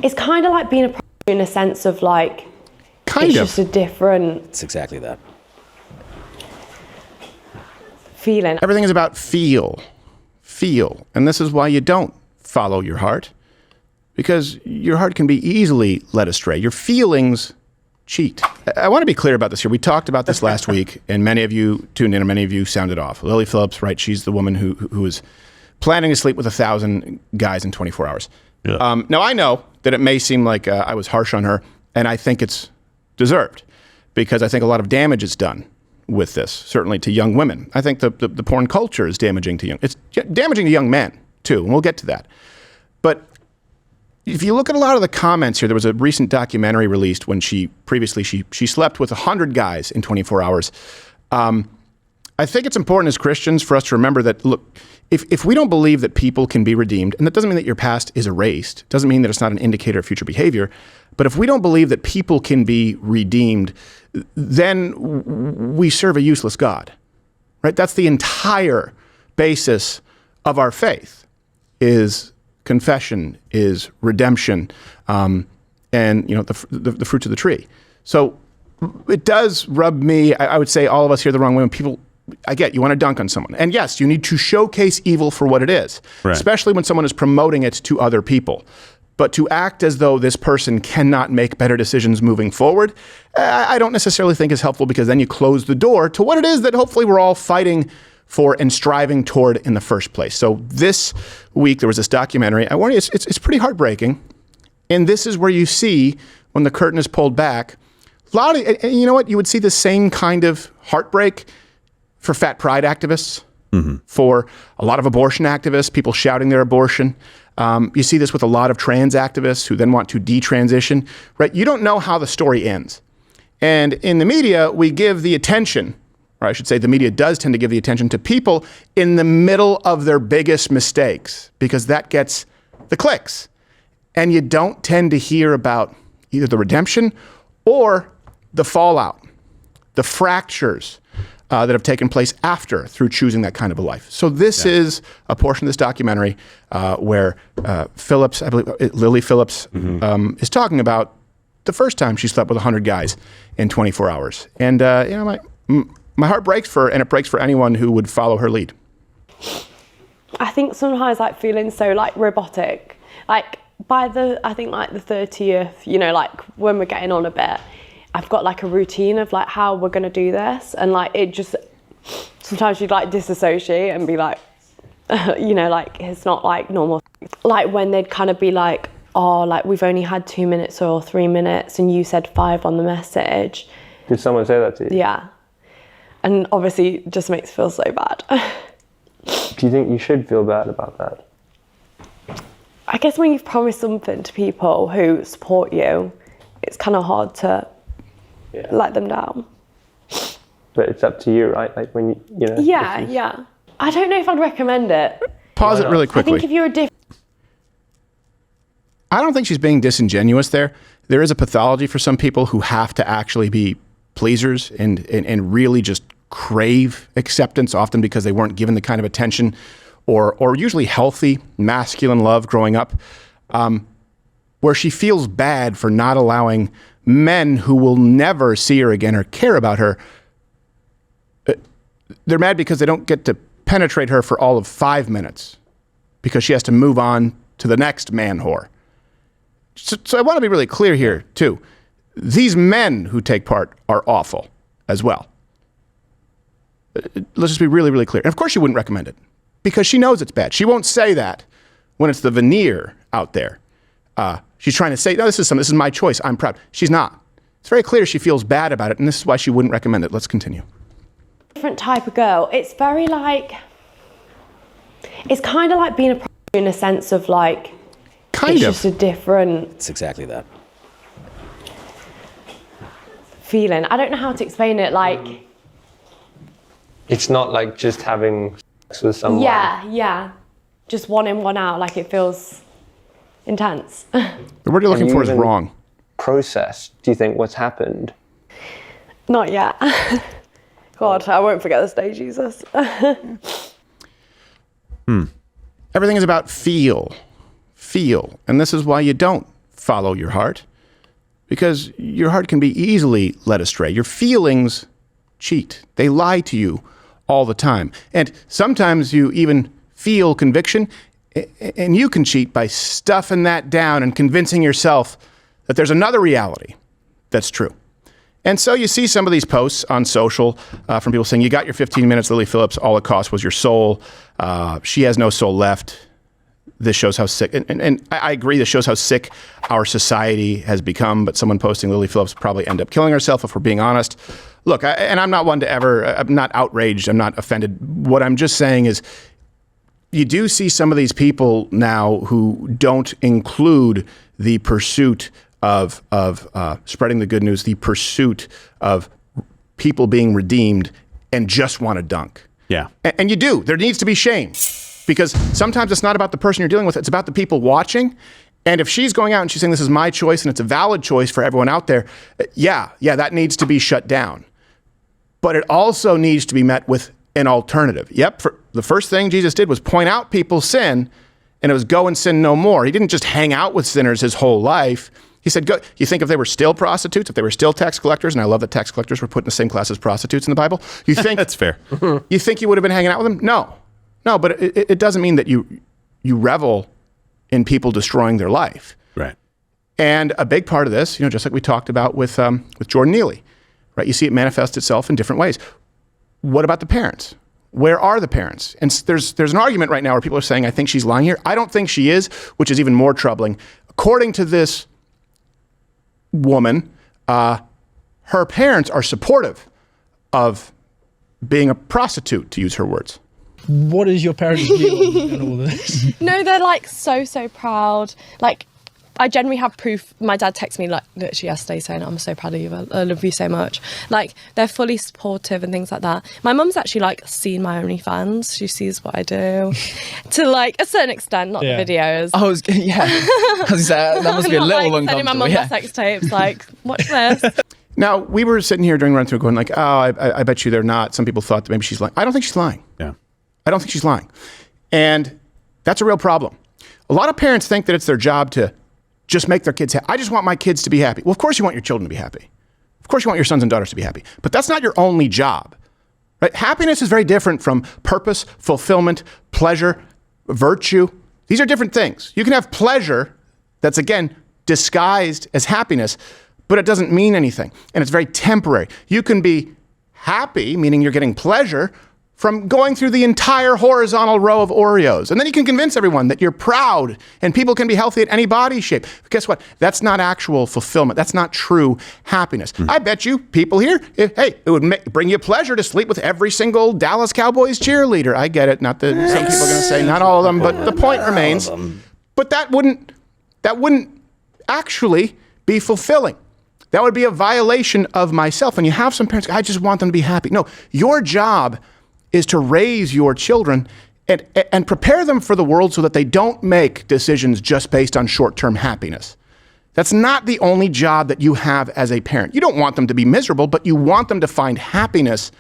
It's kind of like being a prostitute in a sense of like, it's just a different... It's exactly that. Feeling. Everything is about feel. And this is why you don't follow your heart, because your heart can be easily led astray. Your feelings cheat. I want to be clear about this here. We talked about this last week, and many of you tuned in, and many of you sounded off. Lily Phillips, right? She's the woman who was planning to sleep with 1,000 guys in 24 hours. Yeah. Now, I know that it may seem like I was harsh on her, and I think it's deserved, because I think a lot of damage is done with this, certainly to young women. I think the porn culture is damaging to it's damaging to young men too, and we'll get to that. But if you look at a lot of the comments here, there was a recent documentary released when she slept with 100 guys in 24 hours. I think it's important as Christians for us to remember that, look, if we don't believe that people can be redeemed, and that doesn't mean that your past is erased, doesn't mean that it's not an indicator of future behavior, but if we don't believe that people can be redeemed, then we serve a useless God, right? That's the entire basis of our faith, is confession, is redemption, and the fruits of the tree. So it does rub me, I would say all of us here the wrong way when people, I get, you want to dunk on someone. And yes, you need to showcase evil for what it is, right, especially when someone is promoting it to other people. But to act as though this person cannot make better decisions moving forward, I don't necessarily think is helpful, because then you close the door to what it is that hopefully we're all fighting for and striving toward in the first place. So this week there was this documentary. I warn you, it's pretty heartbreaking. And this is where you see, when the curtain is pulled back, a lot of, and you know what, you would see the same kind of heartbreak for fat pride activists, for a lot of abortion activists, people shouting their abortion. You see this with a lot of trans activists who then want to detransition, right? You don't know how the story ends. And in the media, we give the attention, or I should say the media does tend to give the attention to people in the middle of their biggest mistakes, because that gets the clicks. And you don't tend to hear about either the redemption or the fallout, the fractures that have taken place after, through choosing that kind of a life. So this is a portion of this documentary where Phillips, I believe Lily Phillips, is talking about the first time she slept with 100 guys in 24 hours. And my heart breaks for her, and it breaks for anyone who would follow her lead. I think sometimes like feeling so like robotic, like by the 30th, like when we're getting on a bit, I've got like a routine of like how we're gonna do this, and like it just, sometimes you'd like disassociate and be like, like it's not like normal. Like when they'd kind of be like, oh, like we've only had 2 minutes or 3 minutes and you said 5 on the message. Did someone say that to you? Yeah. And obviously it just makes me feel so bad. Do you think you should feel bad about that? I guess when you've promised something to people who support you, it's kind of hard to let them down. But it's up to you, right? Like when you. Yeah. I don't know if I'd recommend it. Pause it really quickly. I think if you're I don't think she's being disingenuous there. There is a pathology for some people who have to actually be pleasers and really just crave acceptance, often because they weren't given the kind of attention or usually healthy masculine love growing up, where she feels bad for not allowing men who will never see her again or care about her. They're mad because they don't get to penetrate her for all of 5 minutes, because she has to move on to the next man whore. So I want to be really clear here too. These men who take part are awful as well. Let's just be really, really clear. And of course she wouldn't recommend it, because she knows it's bad. She won't say that when it's the veneer out there. She's trying to say, no, this is my choice. I'm proud. She's not. It's very clear she feels bad about it, and this is why she wouldn't recommend it. Let's continue. Different type of girl. It's very like, it's kind of like being a prostitute in a sense of like, it's just a different... It's exactly that. Feeling. I don't know how to explain it, like... It's not like just having sex with someone. Yeah. Just one in, one out, like it feels intense. The word you're looking for is wrong. Process, do you think, what's happened? Not yet. God, I won't forget this day, Jesus. Everything is about feel. And this is why you don't follow your heart because your heart can be easily led astray. Your feelings cheat. They lie to you all the time. And sometimes you even feel conviction, and you can cheat by stuffing that down and convincing yourself that there's another reality that's true. And so you see some of these posts on social from people saying, you got your 15 minutes, Lily Phillips, all it cost was your soul. She has no soul left. This shows how sick, and I agree, this shows how sick our society has become, but someone posting Lily Phillips probably end up killing herself if we're being honest. Look, and I'm not one to ever, I'm not outraged, I'm not offended. What I'm just saying is you do see some of these people now who don't include the pursuit of spreading the good news, the pursuit of people being redeemed, and just want to dunk. Yeah. And you do. There needs to be shame. Because sometimes it's not about the person you're dealing with, it's about the people watching. And if she's going out and she's saying this is my choice and it's a valid choice for everyone out there, yeah, that needs to be shut down. But it also needs to be met with an alternative. Yep, the first thing Jesus did was point out people's sin, and it was go and sin no more. He didn't just hang out with sinners his whole life. He said, go. You think if they were still prostitutes, if they were still tax collectors, and I love that tax collectors were put in the same class as prostitutes in the Bible, you think that's fair. You think you would have been hanging out with them? No, but it doesn't mean that you revel in people destroying their life. Right. And a big part of this, just like we talked about with Jordan Neely, right? You see it manifest itself in different ways. What about the parents? Where are the parents? And there's an argument right now where people are saying, I think she's lying here. I don't think she is, which is even more troubling. According to this woman, her parents are supportive of being a prostitute, to use her words. What is your parents' view on all of this? No, they're like so proud. Like, I generally have proof. My dad texted me like literally yesterday saying, I'm so proud of you, I love you so much. Like, they're fully supportive and things like that. My mum's actually like seen my OnlyFans. She sees what I do to like a certain extent, not the videos. I was that must be a little uncomfortable. Sending my mum my sex tapes, like, watch this. Now, we were sitting here during run through going like, oh, I bet you they're not. Some people thought that maybe she's lying. I don't think she's lying. Yeah. I don't think she's lying. And that's a real problem. A lot of parents think that it's their job to just make their kids happy. I just want my kids to be happy. Well, of course you want your children to be happy. Of course you want your sons and daughters to be happy. But that's not your only job. Right? Happiness is very different from purpose, fulfillment, pleasure, virtue. These are different things. You can have pleasure that's, again, disguised as happiness, but it doesn't mean anything. And it's very temporary. You can be happy, meaning you're getting pleasure, from going through the entire horizontal row of Oreos. And then you can convince everyone that you're proud and people can be healthy at any body shape. But guess what? That's not actual fulfillment. That's not true happiness. I bet you people here, it would bring you pleasure to sleep with every single Dallas Cowboys cheerleader. I get it. Not that some people are going to say not all of them, but the point remains. But that wouldn't actually be fulfilling. That would be a violation of myself. And you have some parents, I just want them to be happy. No, your job is to raise your children and prepare them for the world so that they don't make decisions just based on short-term happiness. That's not the only job that you have as a parent. You don't want them to be miserable, but you want them to find happiness,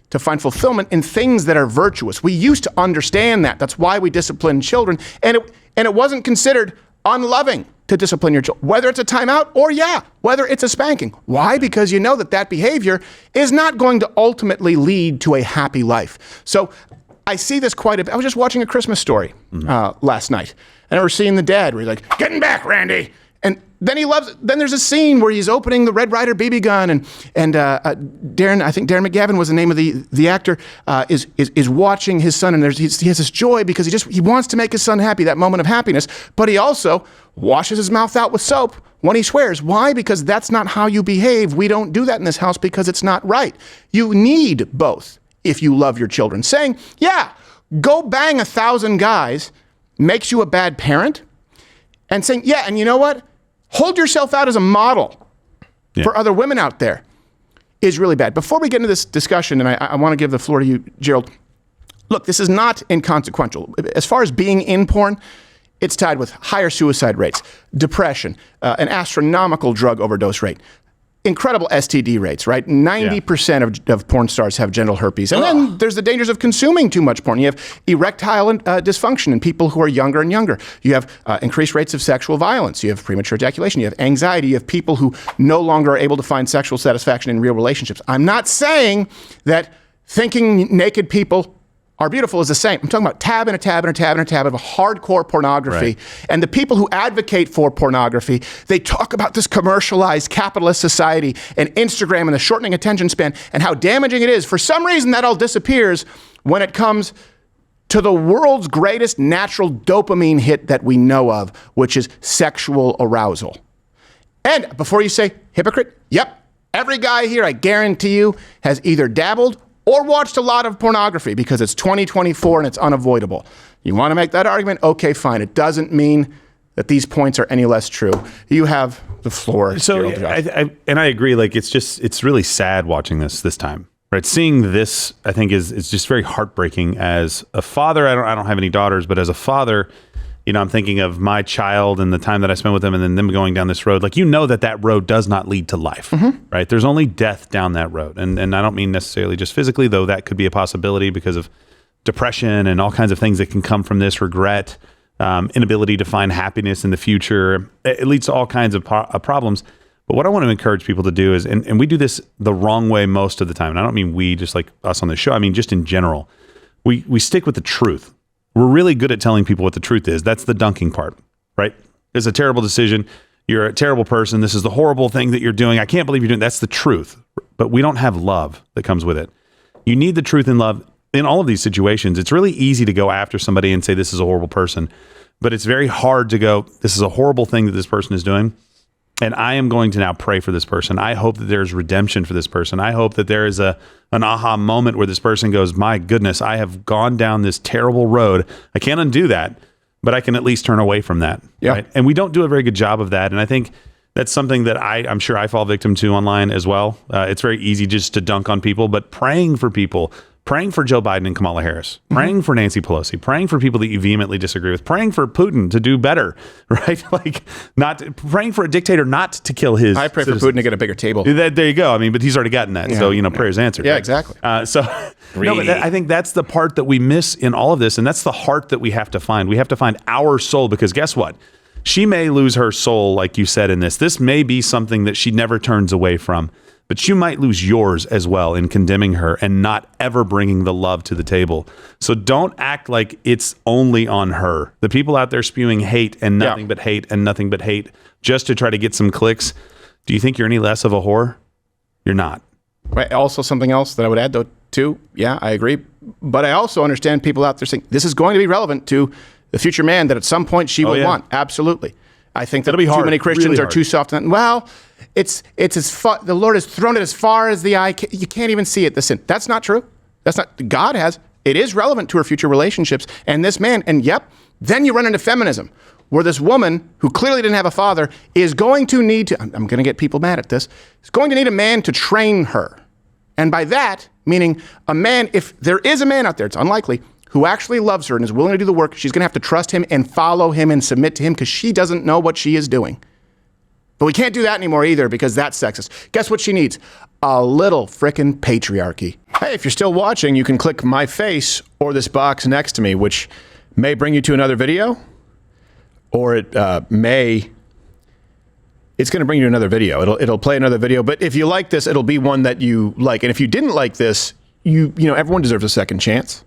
to find fulfillment in things that are virtuous. We used to understand that. That's why we discipline children. And it wasn't considered unloving to discipline your children, whether it's a timeout or whether it's a spanking. Why? Because you know that behavior is not going to ultimately lead to a happy life. So I see this quite a bit. I was just watching A Christmas Story last night, and we're seeing the dad where he's like, "Getting back, Randy." And then then there's a scene where he's opening the Red Ryder BB gun, and Darren, I think Darren McGavin was the name of the actor, is watching his son, and he has this joy because he wants to make his son happy, that moment of happiness, but he also washes his mouth out with soap when he swears. Why? Because that's not how you behave. We don't do that in this house because it's not right. You need both if you love your children. Saying, go bang 1,000 guys makes you a bad parent, and saying, and you know what? Hold yourself out as a model for other women out there is really bad. Before we get into this discussion, and I want to give the floor to you, Gerald, look, this is not inconsequential. As far as being in porn, it's tied with higher suicide rates, depression, an astronomical drug overdose rate. incredible STD rates, right? 90% of porn stars have genital herpes. And then there's the dangers of consuming too much porn. You have erectile dysfunction in people who are younger and younger. You have increased rates of sexual violence. You have premature ejaculation. You have anxiety. You have people who no longer are able to find sexual satisfaction in real relationships. I'm not saying that thinking naked people are beautiful is the same. I'm talking about tab and a tab and a tab and a tab of hardcore pornography. Right. And the people who advocate for pornography, they talk about this commercialized capitalist society and Instagram and the shortening attention span and how damaging it is. For some reason, that all disappears when it comes to the world's greatest natural dopamine hit that we know of, which is sexual arousal. And before you say hypocrite, yep, every guy here, I guarantee you, has either dabbled or watched a lot of pornography because it's 2024 and it's unavoidable. You want to make that argument? Okay, fine. It doesn't mean that these points are any less true. You have the floor. So, I agree. Like, it's really sad watching this time, right? Seeing this, I think, is just very heartbreaking. As a father, I don't have any daughters, but as a father, you know, I'm thinking of my child and the time that I spent with them and then them going down this road. Like, you know that road does not lead to life, right? There's only death down that road. And I don't mean necessarily just physically, though that could be a possibility because of depression and all kinds of things that can come from this, regret, inability to find happiness in the future. It leads to all kinds of problems. But what I want to encourage people to do is, and we do this the wrong way most of the time. And I don't mean we, just like us on the show. I mean, just in general, we stick with the truth. We're really good at telling people what the truth is. That's the dunking part, right? It's a terrible decision. You're a terrible person. This is the horrible thing that you're doing. I can't believe you're doing. That's the truth. But we don't have love that comes with it. You need the truth and love in all of these situations. It's really easy to go after somebody and say, this is a horrible person. But it's very hard to go, this is a horrible thing that this person is doing. And I am going to now pray for this person. I hope that there's redemption for this person. I hope that there is an aha moment where this person goes, my goodness, I have gone down this terrible road. I can't undo that, but I can at least turn away from that. Yeah. Right? And we don't do a very good job of that. And I think that's something that I'm sure I fall victim to online as well. It's very easy just to dunk on people, but praying for people, praying for Joe Biden and Kamala Harris, praying for Nancy Pelosi, praying for people that you vehemently disagree with, praying for Putin to do better, right? Like, not praying for a dictator not to kill his I pray citizens. for Putin to get a bigger table. There you go. I mean, but he's already gotten that. So, prayer's answered. Yeah, right? exactly. I think that's the part that we miss in all of this. And that's the heart that we have to find. We have to find our soul, because guess what? She may lose her soul, like you said in this. This may be something that she never turns away from. But you might lose yours as well in condemning her and not ever bringing the love to the table. So don't act like it's only on her. The people out there spewing hate and nothing but hate and nothing but hate just to try to get some clicks. Do you think you're any less of a whore? You're not. Right. Also, something else that I would add, though, too. Yeah, I agree. But I also understand people out there saying this is going to be relevant to the future man that at some point she will want. Absolutely. I think that too many Christians are too soft. Well, it's as far, the Lord has thrown it as far as the eye. You can't even see it. The sin. That's not true. That's not. God has. It is relevant to her future relationships. And this man. And then you run into feminism, where this woman who clearly didn't have a father is going to need to. I'm going to get people mad at this. Is going to need a man to train her, and by that meaning a man. If there is a man out there, it's unlikely, who actually loves her and is willing to do the work, she's going to have to trust him and follow him and submit to him because she doesn't know what she is doing. But we can't do that anymore either because that's sexist. Guess what she needs? A little frickin' patriarchy. Hey, if you're still watching, you can click my face or this box next to me, which may bring you to another video, or it's going to bring you to another video. It'll play another video. But if you like this, it'll be one that you like. And if you didn't like this, you know, everyone deserves a second chance.